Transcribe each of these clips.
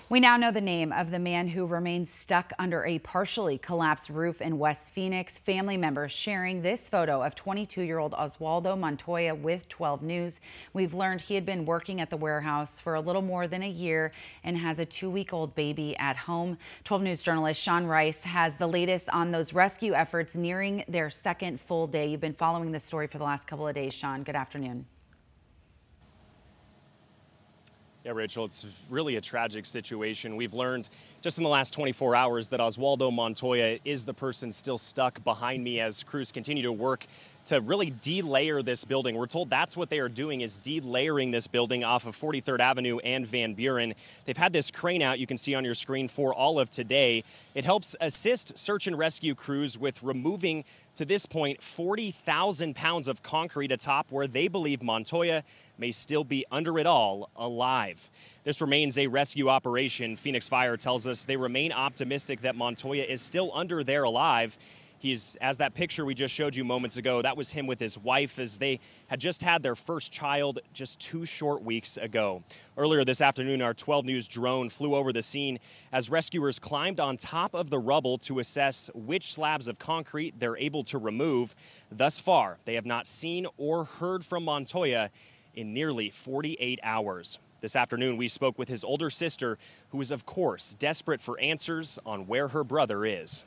We now know the name of the man who remains stuck under a partially collapsed roof in West Phoenix. Family members sharing this photo of 22-year-old Oswaldo Montoya with 12 News. We've learned he had been working at the warehouse for a little more than a year and has a 2-week-old baby at home. 12 News journalist Sean Rice has the latest on those rescue efforts nearing their second full day. You've been following this story for the last couple of days, Sean. Good afternoon. Yeah, Rachel, it's really a tragic situation. We've learned just in the last 24 hours that Oswaldo Montoya is the person still stuck behind me as crews continue to work to really delayer this building. We're told that's what they are doing, is delayering this building off of 43rd Avenue and Van Buren. They've had this crane out, you can see on your screen, for all of today. It helps assist search and rescue crews with removing, to this point, 40,000 pounds of concrete atop where they believe Montoya may still be under it all, alive. This remains a rescue operation. Phoenix Fire tells us they remain optimistic that Montoya is still under there alive. He's, as that picture we just showed you moments ago, that was him with his wife as they had just had their first child just 2 short weeks ago. Earlier this afternoon, our 12 News drone flew over the scene as rescuers climbed on top of the rubble to assess which slabs of concrete they're able to remove. Thus far, they have not seen or heard from Montoya in nearly 48 hours. This afternoon, we spoke with his older sister, who is, of course, desperate for answers on where her brother is.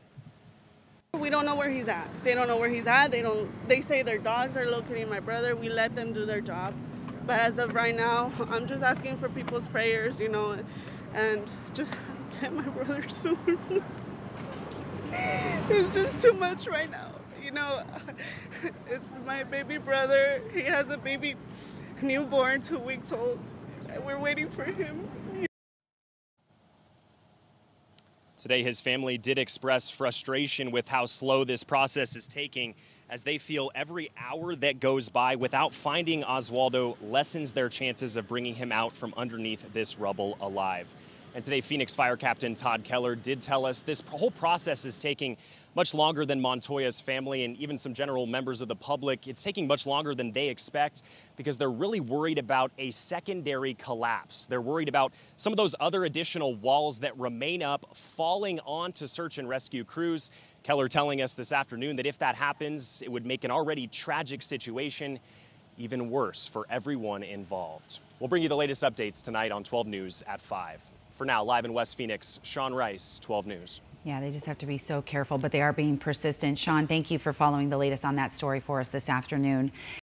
We don't know where he's at. They don't know where he's at. They say their dogs are locating my brother. We let them do their job. But as of right now, I'm just asking for people's prayers, and just get my brother soon. It's just too much right now. It's my baby brother. He has a baby newborn, 2 weeks old. And we're waiting for him. Today, his family did express frustration with how slow this process is taking, as they feel every hour that goes by without finding Oswaldo lessens their chances of bringing him out from underneath this rubble alive. And today, Phoenix Fire Captain Todd Keller did tell us this whole process is taking much longer than Montoya's family and even some general members of the public. It's taking much longer than they expect because they're really worried about a secondary collapse. They're worried about some of those other additional walls that remain up falling onto search and rescue crews. Keller telling us this afternoon that if that happens, it would make an already tragic situation even worse for everyone involved. We'll bring you the latest updates tonight on 12 News at 5. For now, live in West Phoenix, Sean Rice, 12 News. Yeah, they just have to be so careful, but they are being persistent. Sean, thank you for following the latest on that story for us this afternoon.